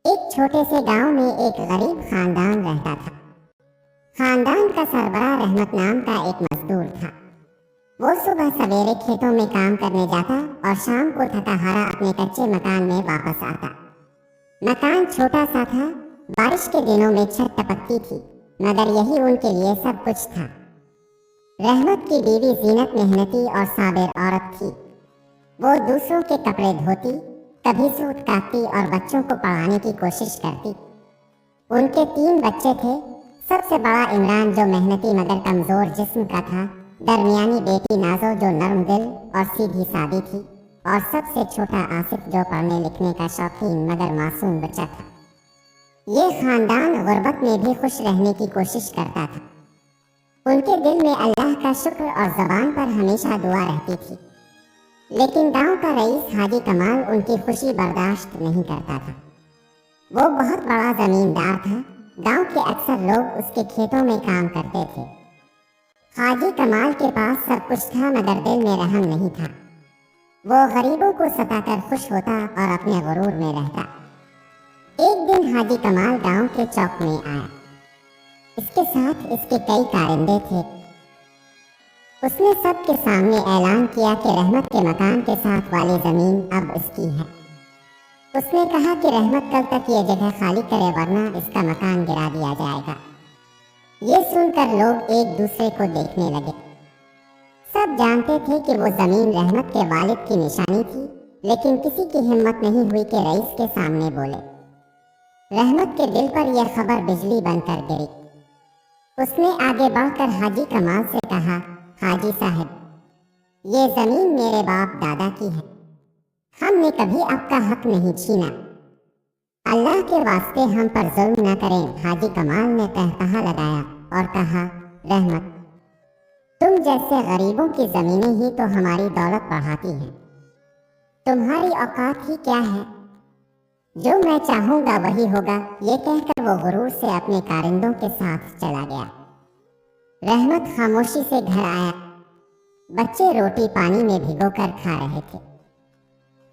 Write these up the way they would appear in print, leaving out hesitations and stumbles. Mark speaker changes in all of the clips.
Speaker 1: एक छोटे से गांव में एक गरीब खानदान रहता था। खानदान का सरबराह रहमत नाम का एक मजदूर था। वो सुबह सवेरे खेतों में काम करने जाता और शाम को थका हारा अपने कच्चे मकान में वापस आता। मकान छोटा सा था, बारिश के दिनों में छत टपकती थी, मगर यही उनके लिए सब कुछ था। रहमत की बीवी जीनत मेहनती और साबिर औरत थी। वो दूसरों के कपड़े धोती, कभी सूत काटती और बच्चों को पढ़ाने की कोशिश करती। उनके 3 बच्चे थे। सबसे बड़ा इमरान जो मेहनती मगर कमजोर जिस्म का था, दरमियानी बेटी नाजो जो नरम दिल और सीधी सादी थी, और सबसे छोटा आसिफ जो पढ़ने लिखने का शौकीन मगर मासूम बच्चा था। ये खानदान गुर्बत में भी खुश रहने की कोशिश करता था। उनके दिल में अल्लाह का शुक्र और ज़बान पर हमेशा दुआ रहती थी। लेकिन गांव का रईस हाजी कमाल उनकी खुशी बर्दाश्त नहीं करता था। वो बहुत बड़ा जमींदार था। गांव के अक्सर लोग उसके खेतों में काम करते थे। हाजी कमाल के पास सब कुछ था मगर दिल में रहम नहीं था। वो गरीबों को सताकर खुश होता और अपने गुरूर में रहता। एक दिन हाजी कमाल गांव के चौक में आया। इसके साथ इसके कई कारिंदे थे। उसने सबके सामने ऐलान किया कि रहमत के मकान के साथ वाली जमीन अब इसकी है। उसने कहा कि रहमत कल तक ये जगह खाली करे वरना इसका मकान गिरा दिया जाएगा। ये सुनकर लोग एक दूसरे को देखने लगे। सब जानते थे कि वो जमीन रहमत के वालिद की निशानी थी, लेकिन किसी की हिम्मत नहीं हुई कि रईस के सामने बोले। रहमत के दिल पर यह खबर बिजली बनकर गिरी। उसने आगे बढ़कर हाजी कमाल से कहा, हाजी साहब, ये जमीन मेरे बाप दादा की है। हमने कभी आपका हक नहीं छीना। अल्लाह के वास्ते हम पर जुल्म न करें। हाजी कमाल ने कहकहा लगाया और कहा, रहमत, तुम जैसे गरीबों की जमीनें ही तो हमारी दौलत बढ़ाती हैं। तुम्हारी औकात ही क्या है? जो मैं चाहूंगा वही होगा। ये कहकर वो गुरूर से अपने कारिंदों के साथ चला गया। रहमत खामोशी से घर आया। बच्चे रोटी पानी में भिगोकर खा रहे थे।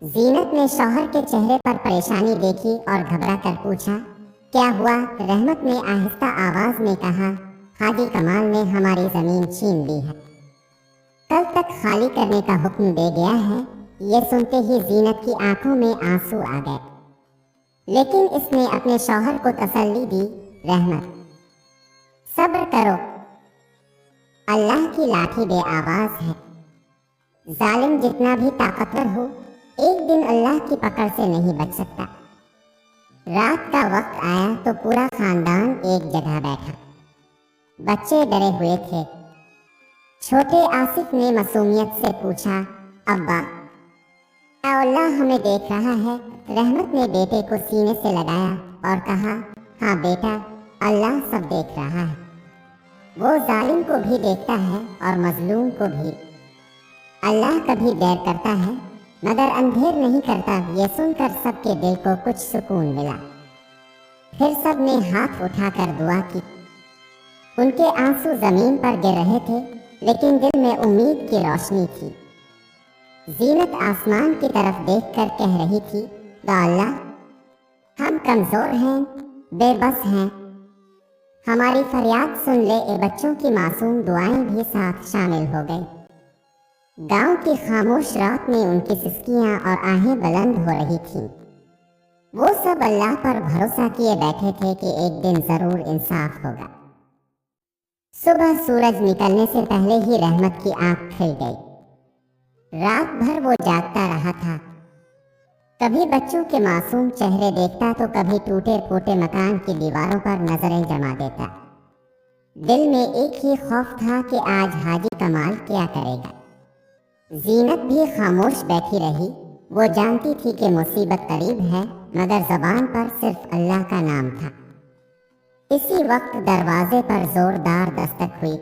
Speaker 1: जीनत ने शौहर के चेहरे पर परेशानी देखी और घबरा कर पूछा, क्या हुआ? रहमत ने आहिस्ता आवाज में कहा, हाजी कमाल ने हमारी जमीन छीन ली है। कल तक खाली करने का हुक्म दे गया है। ये सुनते ही जीनत की आंखों में आंसू आ गए, लेकिन इसने अपने शौहर को तसल्ली दी, रहमत, सब्र करो, अल्लाह की लाठी बेआवाज है। जालिम जितना भी ताकतवर हो, एक दिन अल्लाह की पकड़ से नहीं बच सकता। रात का वक्त आया तो पूरा खानदान एक जगह बैठा। बच्चे डरे हुए थे। छोटे आसिफ ने मासूमियत से पूछा, अब्बा, अल्लाह हमें देख रहा है? रहमत ने बेटे को सीने से लगाया और कहा, हाँ बेटा, अल्लाह सब देख रहा है। वो जालिम को भी देखता है और मजलूम को भी। अल्लाह कभी गैर करता है मगर अंधेर नहीं करता। ये सुनकर सबके दिल को कुछ सुकून मिला। फिर सब ने हाथ उठाकर दुआ की। उनके आंसू जमीन पर गिर रहे थे, लेकिन दिल में उम्मीद की रोशनी थी। जीनत आसमान की तरफ देखकर कह रही थी, या अल्लाह, हम कमजोर हैं, बेबस हैं, हमारी फरियाद सुन ले। ए बच्चों की मासूम दुआएं भी साथ शामिल हो गई। गांव की खामोश रात में उनकी सिसकियां और आहें बुलंद हो रही थीं। वो सब अल्लाह पर भरोसा किए बैठे थे कि एक दिन जरूर इंसाफ होगा। सुबह सूरज निकलने से पहले ही रहमत की आंख खुल गई। रात भर वो जागता रहा था। कभी बच्चों के मासूम चेहरे देखता तो कभी टूटे फूटे मकान की दीवारों पर नजरें जमा देता। दिल में एक ही खौफ था कि आज हाजी कमाल क्या करेगा। जीनत भी खामोश बैठी रही। वो जानती थी कि मुसीबत करीब है, मगर जबान पर सिर्फ अल्लाह का नाम था। इसी वक्त दरवाजे पर जोरदार दस्तक हुई।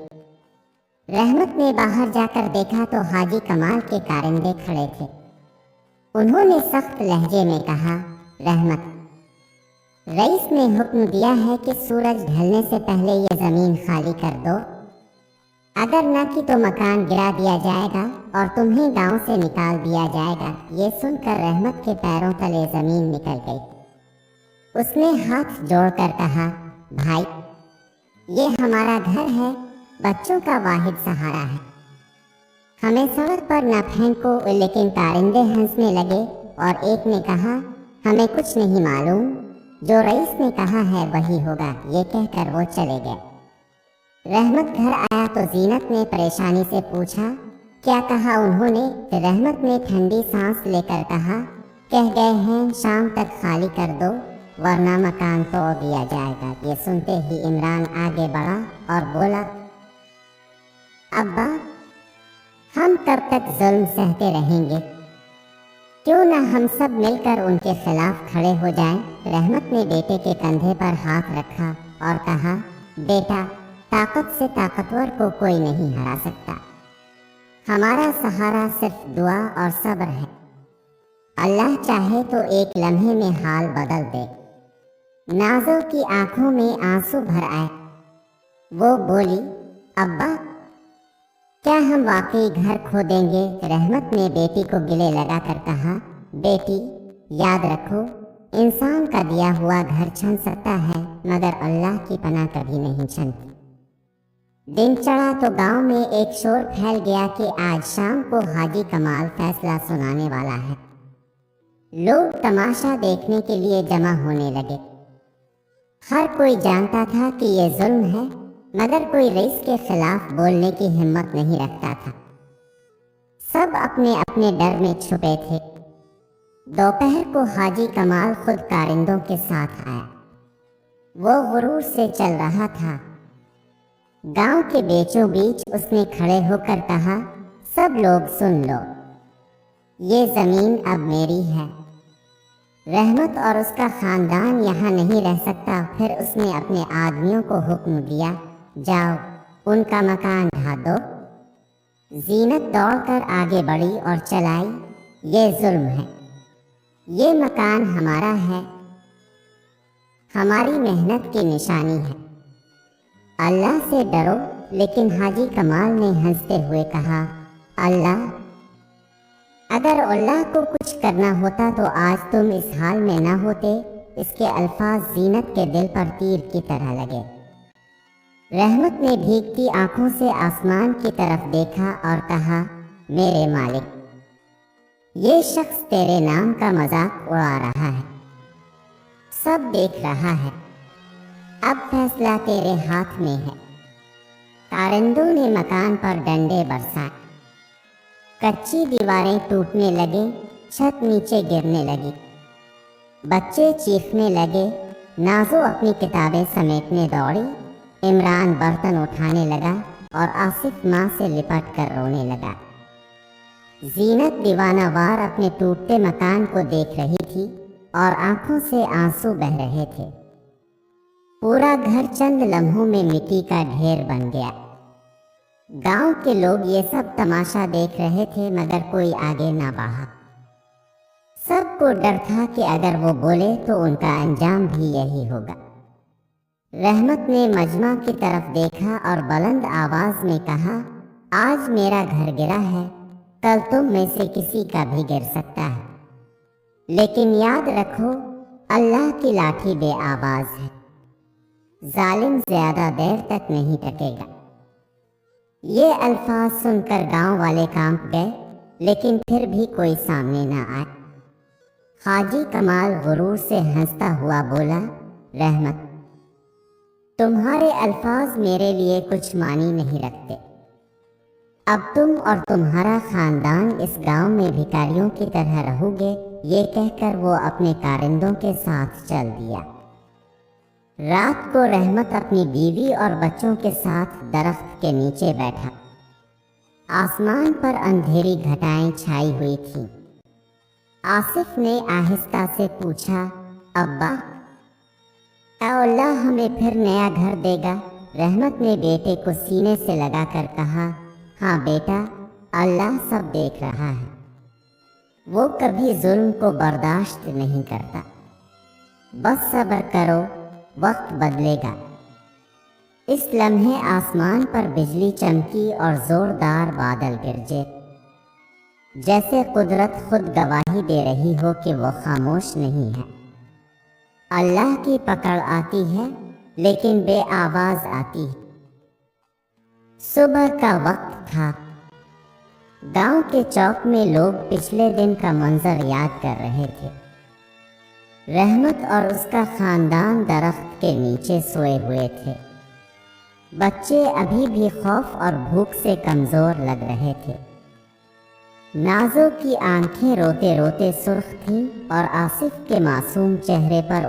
Speaker 1: रहमत ने बाहर जाकर देखा तो हाजी कमाल के कारिंदे खड़े थे। उन्होंने सख्त लहजे में कहा, रहमत, रईस ने हुक्म दिया है कि सूरज ढलने से पहले ये जमीन खाली कर दो। अगर न कि तो मकान गिरा दिया जाएगा और तुम्हें गांव से निकाल दिया जाएगा। ये सुनकर रहमत के पैरों तले जमीन निकल गई। उसने हाथ जोड़कर कहा, भाई, ये हमारा घर है, बच्चों का वाहिद सहारा है। हमें सड़क पर न फेंको। लेकिन कारिंदे हंसने लगे और एक ने कहा, हमें कुछ नहीं मालूम, जो रईस ने कहा है वही होगा। ये कहकर वो चले गए। रहमत घर आया तो जीनत ने परेशानी से पूछा, क्या कहा उन्होंने? रहमत ने ठंडी सांस लेकर कहा, कह गए हैं शाम तक खाली कर दो वरना मकान तोड़ दिया जाएगा। ये सुनते ही इमरान आगे बढ़ा और बोला, अब्बा, हम कब तक जुल्म सहते रहेंगे? क्यों ना हम सब मिलकर उनके खिलाफ खड़े हो जाएं। रहमत ने बेटे के कंधे पर हाथ रखा और कहा, बेटा, ताकत से ताकतवर को कोई नहीं हरा सकता। हमारा सहारा सिर्फ दुआ और सब्र है। अल्लाह चाहे तो एक लम्हे में हाल बदल दे। नाज़ो की आंखों में आंसू भर आए। वो बोली, अब्बा, क्या हम वाकई घर खो देंगे? रहमत ने बेटी को गले लगाकर कहा, बेटी, याद रखो, इंसान का दिया हुआ घर छन सकता है मगर अल्लाह की पनाह कभी नहीं छनती। दिन चढ़ा तो गांव में एक शोर फैल गया कि आज शाम को हाजी कमाल फैसला सुनाने वाला है। लोग तमाशा देखने के लिए जमा होने लगे। हर कोई जानता था कि ये जुल्म है, मगर कोई रईस के खिलाफ बोलने की हिम्मत नहीं रखता था। सब अपने अपने डर में छुपे थे। दोपहर को हाजी कमाल खुद कारिंदों के साथ आया। वो गुरूर से चल रहा था। गांव के बीचों बीच उसने खड़े होकर कहा, सब लोग सुन लो, ये जमीन अब मेरी है। रहमत और उसका खानदान यहाँ नहीं रह सकता। फिर उसने अपने आदमियों को हुक्म दिया, जाओ, उनका मकान ढा दो। जीनत दौड़कर आगे बढ़ी और चलाई, ये जुल्म है, ये मकान हमारा है, हमारी मेहनत की निशानी है। अल्लाह से डरो। लेकिन हाजी कमाल ने हंसते हुए कहा, अल्लाह, अगर अल्लाह को कुछ करना होता तो आज तुम इस हाल में न होते। इसके अल्फाज जीनत के दिल पर तीर की तरह लगे। रहमत ने भीगती आंखों से आसमान की तरफ देखा और कहा, मेरे मालिक, ये शख्स तेरे नाम का मजाक उड़ा रहा है। सब देख रहा है। अब फैसला तेरे हाथ में है। कारिंदों ने मकान पर डंडे बरसाए। कच्ची दीवारें टूटने लगे, छत नीचे गिरने लगी। बच्चे चीखने लगे। नाज़ो अपनी किताबें समेटने दौड़ी। इमरान बर्तन उठाने लगा और आसिफ माँ से लिपट कर रोने लगा। जीनत दीवानावार अपने टूटते मकान को देख रही थी और आंखों से आंसू बह रहे थे। पूरा घर चंद लम्हों में मिट्टी का ढेर बन गया। गांव के लोग ये सब तमाशा देख रहे थे मगर कोई आगे ना बढ़ा। सबको डर था कि अगर वो बोले तो उनका अंजाम भी यही होगा। रहमत ने मजमा की तरफ देखा और बुलंद आवाज में कहा, आज मेरा घर गिरा है, कल तुम में से किसी का भी गिर सकता है, लेकिन याद रखो, अल्लाह की लाठी बेआवाज है। जालिम ज्यादा देर तक नहीं टकेगा। ये अल्फाज सुनकर गांव वाले कांप गए, लेकिन फिर भी कोई सामने न आए। हाजी कमाल गुरूर से हंसता हुआ बोला, रहमत, तुम्हारे अल्फाज मेरे लिए कुछ मानी नहीं रखते। अब तुम और तुम्हारा खानदान इस गांव में भिखारियों की तरह रहोगे। ये कहकर वो अपने कारिंदों के साथ चल दिया। रात को रहमत अपनी बीवी और बच्चों के साथ दरख्त के नीचे बैठा। आसमान पर अंधेरी घटाएं छाई हुई थीं। आसिफ ने आहिस्ता से पूछा, अब्बा, क्या अल्लाह हमें फिर नया घर देगा? रहमत ने बेटे को सीने से लगाकर कहा, हाँ बेटा, अल्लाह सब देख रहा है। वो कभी जुल्म को बर्दाश्त नहीं करता। बस सब्र करो, वक्त बदलेगा। इस लम्हे आसमान पर बिजली चमकी और जोरदार बादल गरजे, जैसे कुदरत खुद गवाही दे रही हो कि वो खामोश नहीं है।
Speaker 2: اللہ کی پکڑ آتی ہے لیکن بے آواز آتی ہے۔ صبح کا وقت تھا۔ گاؤں کے چوک میں لوگ پچھلے دن کا منظر یاد کر رہے تھے۔ رحمت اور اس کا خاندان درخت کے نیچے سوئے ہوئے تھے۔ بچے ابھی بھی خوف اور بھوک سے کمزور لگ رہے تھے۔ نازو کی آنکھیں روتے روتے سرخ تھیں اور آصف کے معصوم چہرے پر